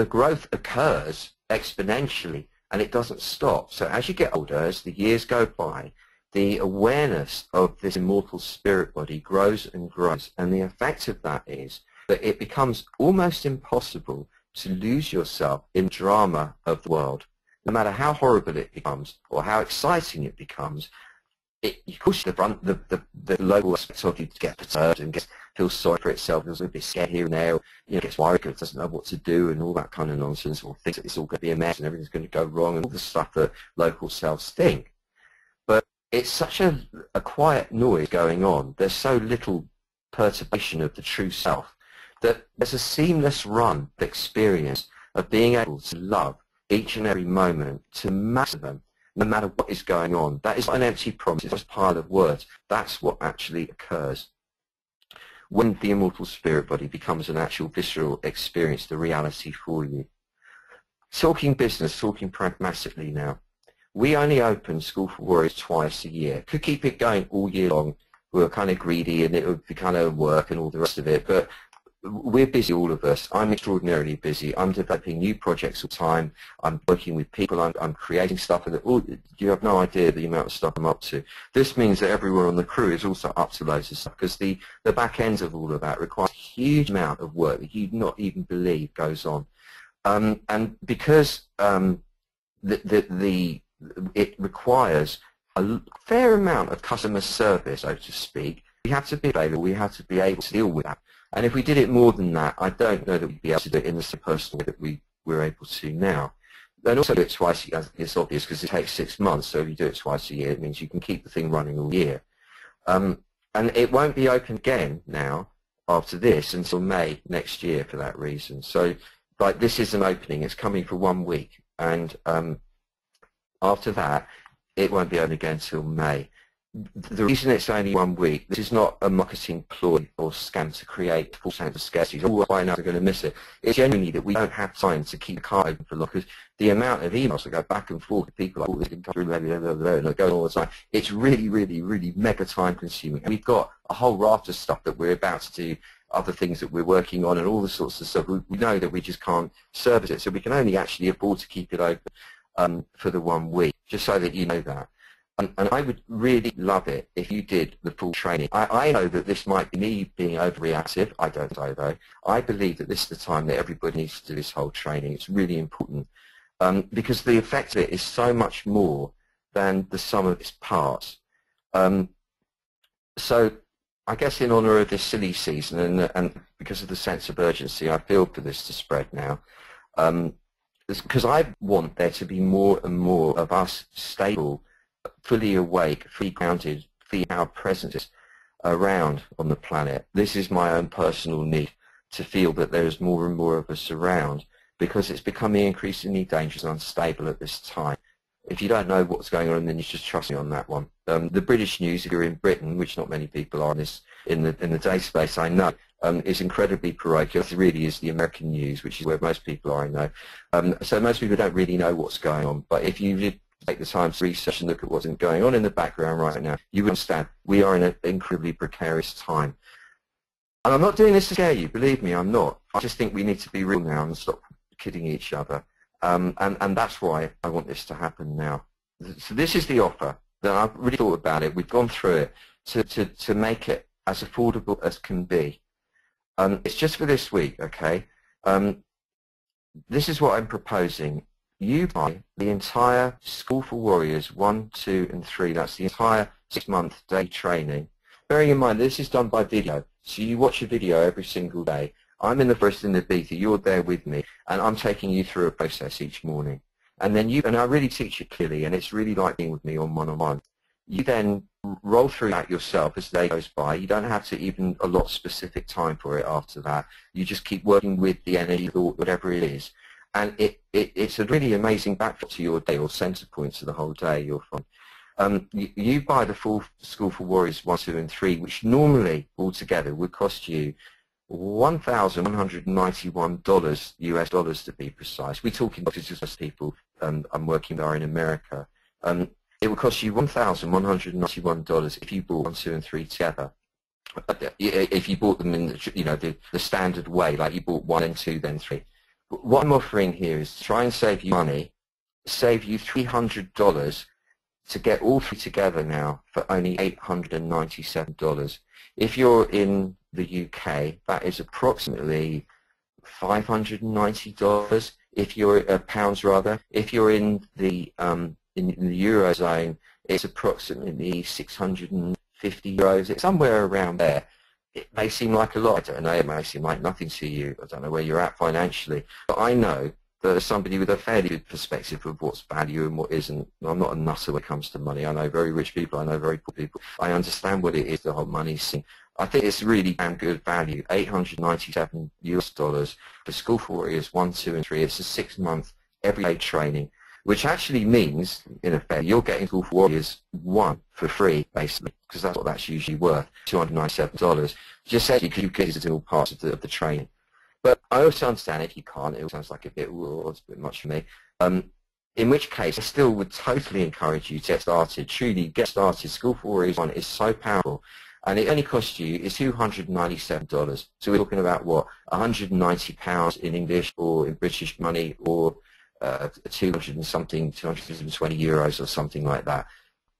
growth occurs exponentially, and it doesn't stop. So as you get older, as the years go by, the awareness of this immortal spirit body grows and grows, and the effect of that is that it becomes almost impossible to lose yourself in the drama of the world. No matter how horrible it becomes or how exciting it becomes, it pushes the local aspect of you to get perturbed and feel sorry for itself, feels a bit scared here and there, or, gets worried because it doesn't know what to do and all that kind of nonsense, or thinks that it's all going to be a mess and everything's going to go wrong and all the stuff that local selves think. But it's such a quiet noise going on. There's so little perturbation of the true self that there's a seamless run of experience of being able to love each and every moment to maximum, no matter what is going on. That is not an empty promise, it's just a pile of words. That's what actually occurs when the immortal spirit body becomes an actual visceral experience, the reality for you. Talking business, talking pragmatically now. We only open School for Warriors twice a year. Could keep it going all year long. We were kind of greedy and it would be kind of work and all the rest of it, but we're busy, all of us. I'm extraordinarily busy. I'm developing new projects all the time. I'm working with people. I'm creating stuff. And you have no idea the amount of stuff I'm up to. This means that everyone on the crew is also up to loads of stuff, because the back ends of all of that requires a huge amount of work that you'd not even believe goes on. And because it requires a fair amount of customer service, so to speak, we have to be available. We have to be able to deal with that. And if we did it more than that, I don't know that we'd be able to do it in the same personal way that we're able to now. And also do it twice, it's obvious, because it takes 6 months, so if you do it twice a year, it means you can keep the thing running all year. And it won't be open again now, after this, until May next year for that reason. So, like, this is an opening, it's coming for 1 week, and after that, it won't be open again until May. The reason it's only 1 week, this is not a marketing ploy or scam to create a false sense of scarcity. Oh, I know they're going to miss it. It's genuinely that we don't have time to keep the car open for long, because the amount of emails that go back and forth with people like, oh, this can come through, blah, blah, blah, blah, and it goes all the time. It's really, really, really mega time consuming. And we've got a whole raft of stuff that we're about to do, other things that we're working on, and all the sorts of stuff. We know that we just can't service it, so we can only actually afford to keep it open for the 1 week, just so that you know that. And I would really love it if you did the full training. I know that this might be me being overreactive. I don't know, though. I believe that this is the time that everybody needs to do this whole training. It's really important, because the effect of it is so much more than the sum of its parts. So I guess in honour of this silly season, and because of the sense of urgency I feel for this to spread now, because I want there to be more and more of us stable, fully awake, fully grounded, fully our presence around on the planet. This is my own personal need, to feel that there's more and more of us around, because it's becoming increasingly dangerous and unstable at this time. If you don't know what's going on, then you just trust me on that one. The British news, if you're in Britain, which not many people are in the database, I know, is incredibly parochial. It really is the American news, which is where most people are, I know. So most people don't really know what's going on. But if you did take the time to research and look at what's going on in the background right now, you understand we are in an incredibly precarious time. And I'm not doing this to scare you, believe me, I'm not. I just think we need to be real now and stop kidding each other. And that's why I want this to happen now. So this is the offer. That I've really thought about it. We've gone through it to make it as affordable as can be. It's just for this week, okay? This is what I'm proposing. You buy the entire School for Warriors 1, 2, and 3. That's the entire 6-month day training. Bearing in mind, this is done by video. So you watch a video every single day. I'm in the first in the beta, you're there with me, and I'm taking you through a process each morning. And then I really teach it clearly, and it's really like being with me on one-on-one. You then roll through that yourself as the day goes by. You don't have to even allot specific time for it after that. You just keep working with the energy, thought, whatever it is. And it's a really amazing backdrop to your day, or center point to the whole day you'll find. You buy the full School for Warriors 1, 2, and 3, which normally altogether would cost you $1,191 US dollars to be precise. We're talking to just people I'm working with are in America. It would cost you $1,191 if you bought 1, 2, and 3 together. If you bought them in the standard way, like you bought 1 and 2, then 3. But what I'm offering here is to try and save you money, save you $300 to get all 3 together now for only $897. If you're in the UK, that is approximately $590. If you're pounds rather. If you're in the Eurozone, it's approximately 650 euros. It's somewhere around there. It may seem like a lot. I don't know. It may seem like nothing to you. I don't know where you're at financially. But I know that as somebody with a fairly good perspective of what's value and what isn't. I'm not a nutter when it comes to money. I know very rich people. I know very poor people. I understand what it is, the whole money scene. I think it's really damn good value. $897 US dollars for School for Warriors 1, 2, and 3. It's a 6-month everyday training, which actually means, in effect, you're getting School for Warriors 1 for free, basically, because that's what that's usually worth, $297. Just said you could visit all parts of the training. But I also understand if you can't, it sounds like a bit, well, it's a bit much for me. In which case, I still would totally encourage you to get started. Truly, get started. School for Warriors 1 is so powerful. And it only costs you is $297. So we're talking about, what, £190 in English or in British money, or 200 and something, 220 euros or something like that.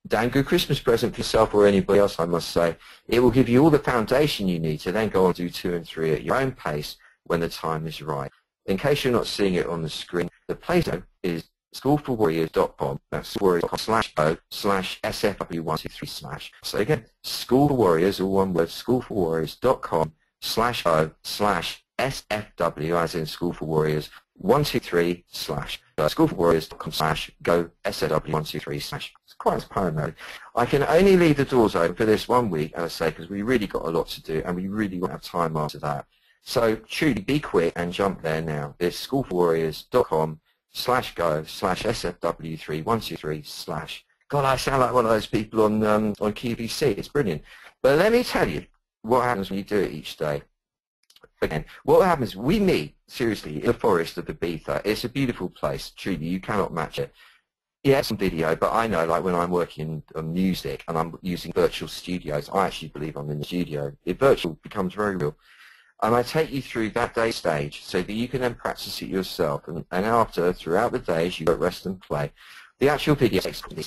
Damn good Christmas present for yourself or anybody else, I must say. It will give you all the foundation you need to then go on to do 2 and 3 at your own pace when the time is right. In case you're not seeing it on the screen, the place is schoolforwarriors.com. That's warriors.com/SFW123/. So again, School for Warriors, all one word, schoolforwarriors.com/O/SFW, as in School for Warriors 123/ schoolforwarriors.com/go SFW123/. It's quite as I can only leave the doors open for this 1 week, as I say, because we really got a lot to do and we really won't have time after that. So truly be quick and jump there now. It's schoolforwarriors.com/go/SFW3123/. God, I sound like one of those people on QVC. It's brilliant. But let me tell you what happens when you do it each day. Again, what happens, we meet, seriously, in the forest of Ibiza. It's a beautiful place, truly, you cannot match it. Yeah, it's on video, but I know, like when I'm working on music and I'm using virtual studios, I actually believe I'm in the studio. The virtual becomes very real. And I take you through that day stage so that you can then practice it yourself. And after, throughout the days, you go rest and play. The actual video takes time.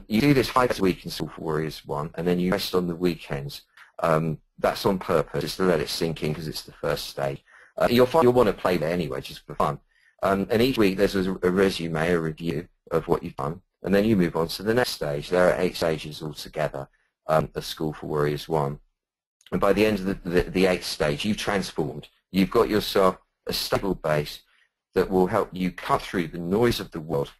You do this 5 days a week in School for Warriors 1, and then you rest on the weekends. That's on purpose, just to let it sink in because it's the first stage. You'll want to play there anyway, just for fun. And each week there's a resume, a review of what you've done, and then you move on to the next stage. There are 8 stages altogether of School for Warriors 1. And by the end of the 8th stage, you've transformed. You've got yourself a stable base that will help you cut through the noise of the world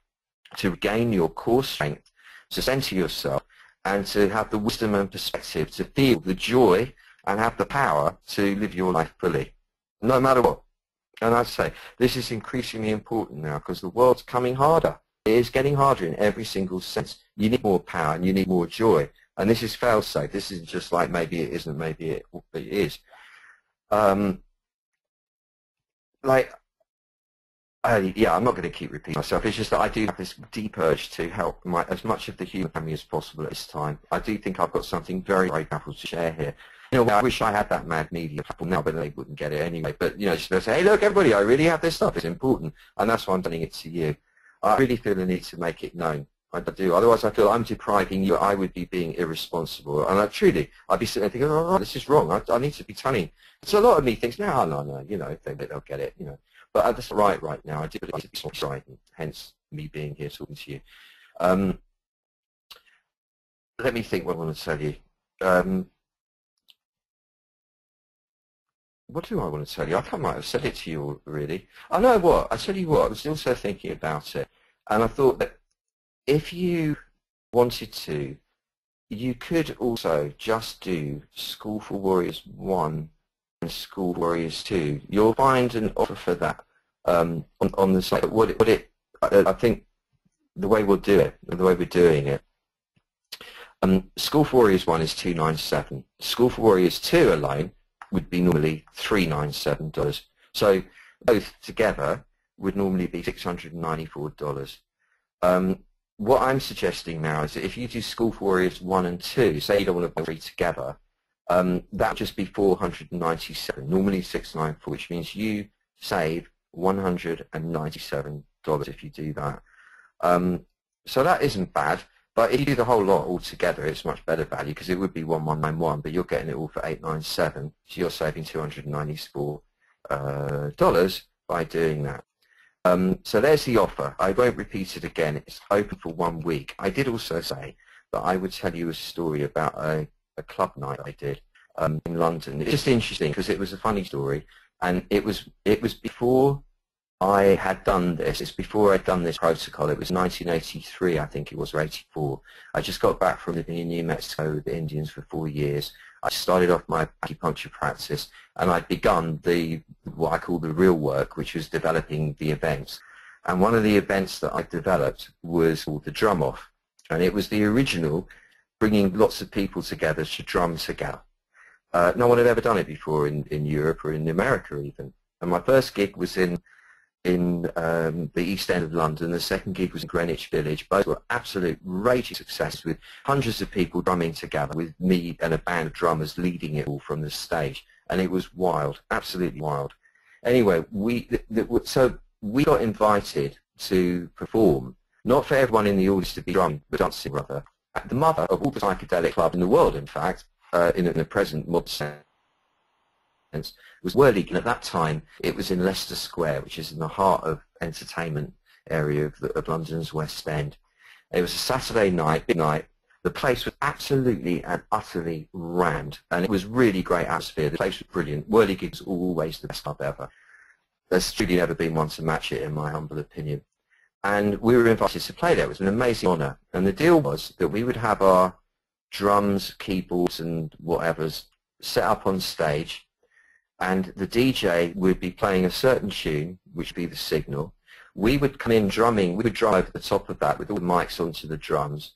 to regain your core strength, to center yourself, and to have the wisdom and perspective to feel the joy and have the power to live your life fully, no matter what. And I'd say this is increasingly important now because the world's coming harder. It is getting harder in every single sense. You need more power and you need more joy. And this is fail-safe. This isn't just like maybe it isn't, maybe it is. Yeah, I'm not going to keep repeating myself. It's just that I do have this deep urge to help as much of the human family as possible at this time. I do think I've got something very, very powerful to share here. You know, I wish I had that mad media platform now, but they wouldn't get it anyway. But, you know, just to say, hey, look, everybody, I really have this stuff. It's important. And that's why I'm doing it to you. I really feel the need to make it known. I do. Otherwise, I feel I'm depriving you. I would be being irresponsible. And I'd be sitting there thinking, oh, this is wrong. I need to be telling. So a lot of me thinks, no, you know, they'll get it, you know. But that's right now. I do believe it's right, and hence me being here talking to you. Let me think what I want to tell you. What do I want to tell you? I might have said it to you already. I know what. I tell you what, I was also thinking about it. And I thought that if you wanted to, you could also just do School for Warriors 1 and School for Warriors 2. You'll find an offer for that on the site. I think the way we'll do it, the way we're doing it. School for Warriors 1 is $297. School for Warriors 2 alone would be normally $397. So both together would normally be $694. What I'm suggesting now is that if you do School for Warriors 1 and 2, say you don't want to buy 3 together, that would just be $497, normally $694, which means you save $197 if you do that. So that isn't bad. But if you do the whole lot all together, it's much better value because it would be 1191, but you're getting it all for $897, so you're saving $294 by doing that. So there's the offer. I won't repeat it again. It's open for 1 week. I did also say that I would tell you a story about a club night I did in London. It's just interesting because it was a funny story, and it was before I had done this. It's before I'd done this protocol. It was 1983, I think it was, or 84. I just got back from living in New Mexico with the Indians for 4 years. I started off my acupuncture practice, and I'd begun what I call the real work, which was developing the events. And one of the events that I developed was called the Drum Off, and it was the original bringing lots of people together to drum together. No one had ever done it before in Europe or in America even. And my first gig was in the East End of London. The second gig was in Greenwich Village. Both were absolute raging successes with hundreds of people drumming together with me and a band of drummers leading it all from the stage. And it was wild, absolutely wild. Anyway, so we got invited to perform, not for everyone in the audience to be drumming, but dancing rather, at the mother of all the psychedelic clubs in the world, in fact, in the present modern sense, was Whirligig, and at that time it was in Leicester Square, which is in the heart of entertainment area of London's West End. It was a Saturday night, big night. The place was absolutely and utterly rammed, and it was really great atmosphere. The place was brilliant. Whirligig was always the best club ever. There's truly never been one to match it, in my humble opinion. And we were invited to play there. It was an amazing honour. And the deal was that we would have our drums, keyboards, and whatever's set up on stage, and the DJ would be playing a certain tune, which would be the signal. We would come in drumming. We would drum over the top of that with all the mics onto the drums,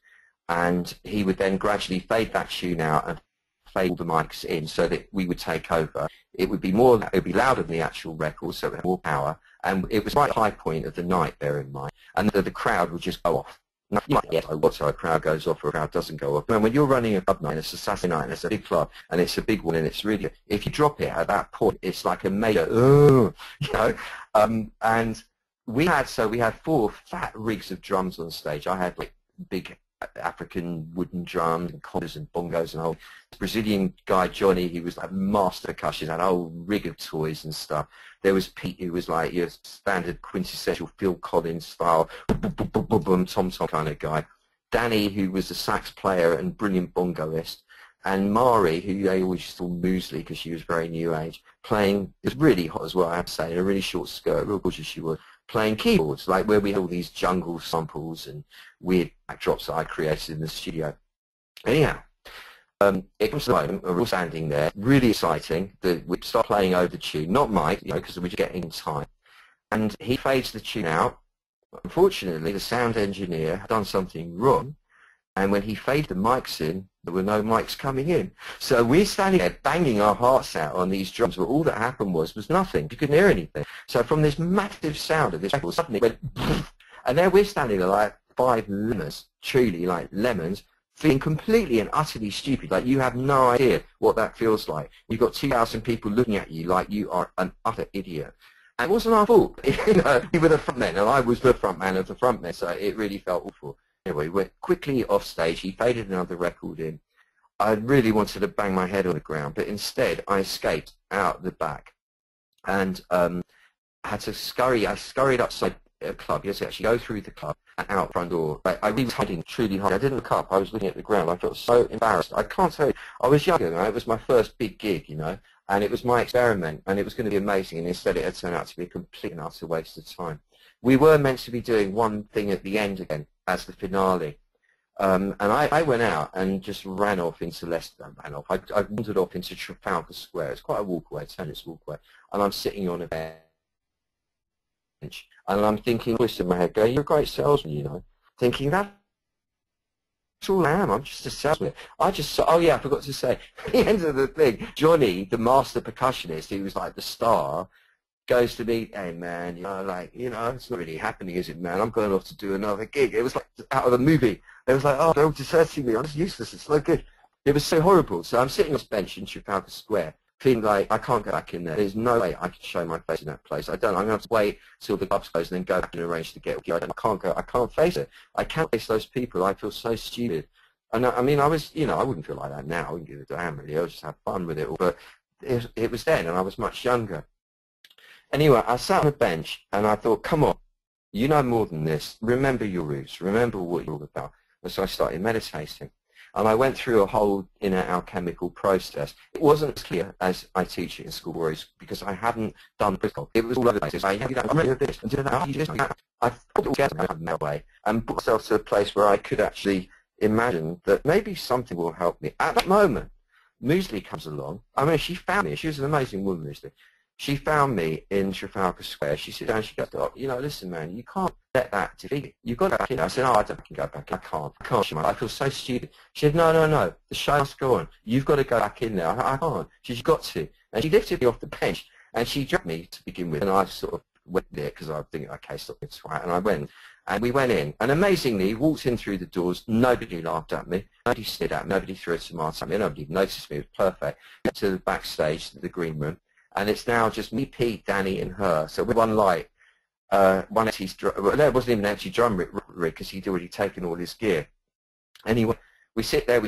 and he would then gradually fade that tune out and play all the mics in so that we would take over. It would be louder than the actual record, so it would have more power, and it was right at the high point of the night, bear in mind, and the crowd would just go off. Now, you might get what so a crowd goes off or a crowd doesn't go off. And when you're running a club night, it's a Saturday night, and it's a big club, and it's a big one, and it's really, if you drop it at that point, it's like a major, you know. And we had 4 fat rigs of drums on stage. I had like big African wooden drums and congas and bongos and a whole Brazilian guy, Johnny, he was like master percussion, had a whole rig of toys and stuff. There was Pete, who was like your standard quintessential Phil Collins style, tom-tom kind of guy. Danny, who was a sax player and brilliant bongoist. And Mari, who they always used to call Muesli because she was very new age, playing, it was really hot as well, I have to say, in a really short skirt, real gorgeous she was, playing keyboards, like where we had all these jungle samples and weird backdrops that I created in the studio. Anyhow, it comes to the moment, we're all standing there, really exciting, we start playing over the tune, not Mike, you know, because we're just getting in time. And he fades the tune out. Unfortunately, the sound engineer had done something wrong, and when he faded the mics in, there were no mics coming in. So we're standing there banging our hearts out on these drums, but all that happened was nothing. You couldn't hear anything. So from this massive sound of this record, suddenly it went, and there we're standing there like 5 lemons, truly like lemons, feeling completely and utterly stupid, like you have no idea what that feels like. You've got 2,000 people looking at you like you are an utter idiot. And it wasn't our fault. You know, we were the front men, and I was the front man of the front men, so it really felt awful. Anyway, we went quickly off stage. He faded another record in. I really wanted to bang my head on the ground, but instead I escaped out the back and had to scurry. I scurried outside a club. You had to actually go through the club and out front door. I really was hiding truly hard. I didn't look up. I was looking at the ground. I felt so embarrassed. I can't tell you. I was younger, right? It was my first big gig, you know, and it was my experiment, and it was going to be amazing, and instead it had turned out to be a complete and utter waste of time. We were meant to be doing one thing at the end again as the finale. And I went out and just ran off into Leicester. I wandered off into Trafalgar Square. It's quite a walkway, a 10-minute walkway. And I'm sitting on a bench. And I'm thinking, voice in my head, going, you're a great salesman, you know. thinking that's all I am. I'm just a salesman. I just saw, oh yeah, I forgot to say, at the end of the thing, Johnny, the master percussionist, who was like the star, goes to me, hey man, like, it's not really happening, is it, man? I'm going off to do another gig. It was like out of a movie. It was like, oh, they're all deserting me. I'm just useless. It's no good. It was so horrible. So I'm sitting on this bench in Trafalgar Square, feeling like I can't go back in there. There's no way I can show my face in that place. I'm going to have to wait till the club's closed and then go back and arrange to get. I can't go. I can't face it. I can't face those people. I feel so stupid. And I mean, I was, I wouldn't feel like that now. I wouldn't give a damn really. I would just have fun with it all. But it was then, and I was much younger. Anyway, I sat on a bench and I thought, come on, you know more than this. Remember your roots. Remember what you're all about. And so I started meditating. And I went through a whole inner alchemical process. It wasn't as clear as I teach it in School Warriors because I hadn't done the protocol. It was all over the place. I'm ready for this and do that. You do this and that. I put it all together in that way and put myself to a place where I could actually imagine that maybe something will help me. At that moment, Muesli comes along. I mean, she found me. She was an amazing woman, Muesli. She found me in Trafalgar Square. She sat down and she goes, oh, listen, man, you can't let that defeat you. You've got to go back in. I said, I don't can go back in. I can't. I feel so stupid. She said, no. The show must go on. You've got to go back in there. I can't. She said, you've got to. And she lifted me off the bench and she dragged me to begin with. And I sort of went there because I was thinking, okay, stop being swat. And I went. And we went in. And amazingly, walked in through the doors. Nobody laughed at me. Nobody stared at me. Nobody threw a tomato at me. Nobody noticed me. It was perfect. Went to the backstage, to the green room. And it's now just me, Pete, Danny, and her. So with one light, one empty well, there wasn't even an empty drum rig because he'd already taken all his gear. Anyway, we sit there,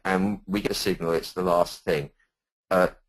and we get a signal it's the last thing.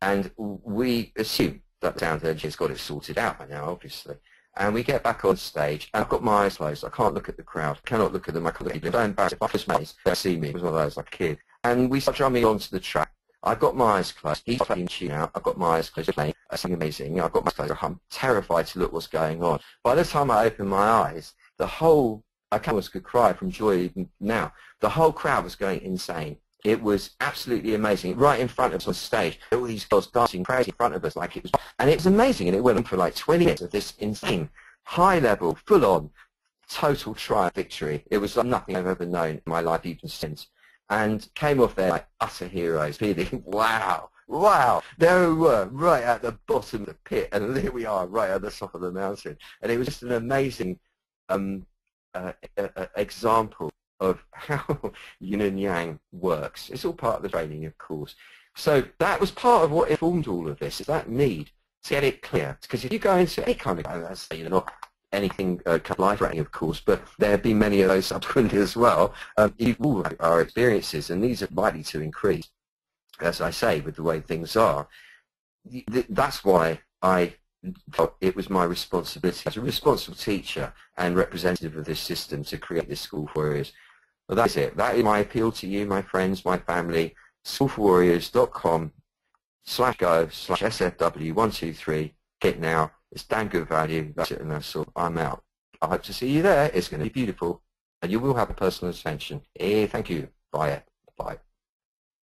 And we assume that the sound engineer's got it sorted out by now, obviously. And we get back on stage, and I've got my eyes closed. I can't look at the crowd. I cannot look at them. I can't look at them. I'm so embarrassed. If I was mates, they'll see me. It was one of those, like a kid. And we start drumming onto the track. I've got my eyes closed. He's playing tune out. I've got my eyes closed playing something amazing. I've got my eyes closed. I'm terrified to look what's going on. By the time I open my eyes, the whole, I almost could cry from joy even now. The whole crowd was going insane. It was absolutely amazing. Right in front of us on stage, all these girls dancing crazy in front of us like it was, and it was amazing. And it went on for like 20 minutes of this insane, high-level, full-on, total triumph victory. It was like nothing I've ever known in my life even since. And came off there like utter heroes, feeling, wow, there we were, right at the bottom of the pit, and here we are, right at the top of the mountain. And it was just an amazing example of how yin and yang works. It's all part of the training, of course. So that was part of what informed all of this, is that need to get it clear. Because if you go into any kind of, let's say you're not anything life-threatening, of course, but there have been many of those subsequently as well. All our experiences, and these are likely to increase, as I say, with the way things are. That's why I felt it was my responsibility as a responsible teacher and representative of this system to create this School for Warriors. Well, that's it. That is my appeal to you, my friends, my family. schoolforwarriors.com/go/SFW123. Get now. It's damn good value. That's it, and that's all. I'm out. I hope to see you there. It's going to be beautiful, and you will have a personal attention. Thank you. Bye. Bye.